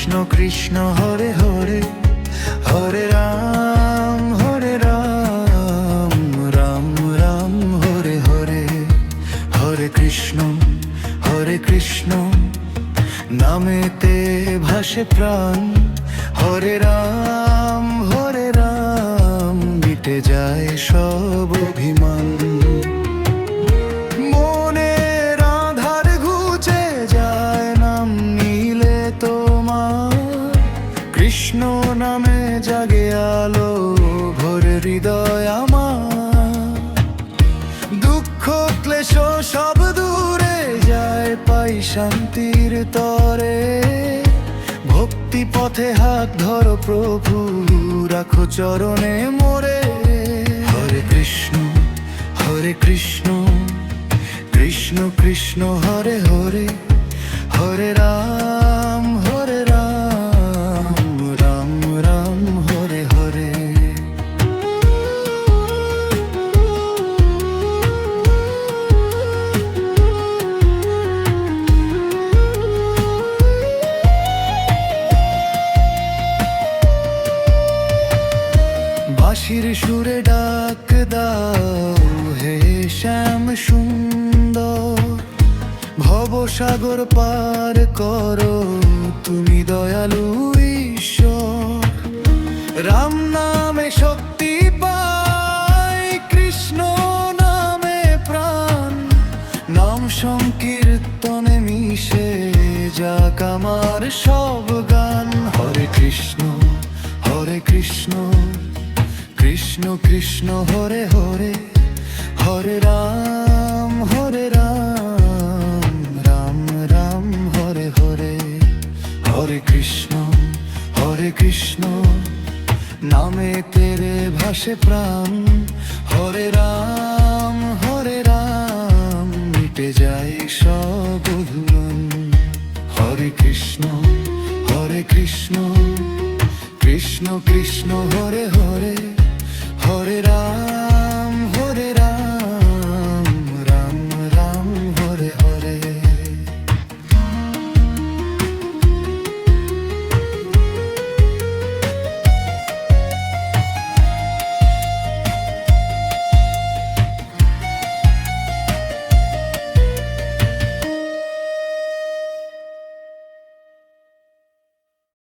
কৃষ্ণ কৃষ্ণ হরে হরে, হরে রাম রাম রাম হরে হরে। হরে কৃষ্ণ নামেতে ভাসে প্রাণ। হরে রাম মিটে যায় সব অভিমান। মনের আধার ঘুচে যায় নাম নিলে তোমার। কৃষ্ণ নামে জাগে আলো ভরে হৃদয় আমার। দুঃখ ক্লেশ সব দূরে যায়, পাই শান্তির তরে। ভক্তি পথে হাত ধরো প্রভু, রাখো চরণে মোরে। হরে কৃষ্ণ কৃষ্ণ কৃষ্ণ হরে হরে, হরে রাম রাম রাম হরে হরে। বাঁশির সুরে ডাক দাও হে শ্যাম সুন্দর। ভবসাগর পার করো তুমি দয়ালু ঈশ্বর। রাম নামে শক্তি পাই, কৃষ্ণ নামে প্রাণ। নাম সংকীর্তনে মিশে যাক আমার সব গান। হরে কৃষ্ণ কৃষ্ণ কৃষ্ণ হরে হরে, হরে রাম রাম রাম হরে হরে। হরে কৃষ্ণ নামে তেরে ভাসে প্রাণ। হরে রাম মিটে যায় সব অভিমান। হরে কৃষ্ণ কৃষ্ণ কৃষ্ণ হরে হরে,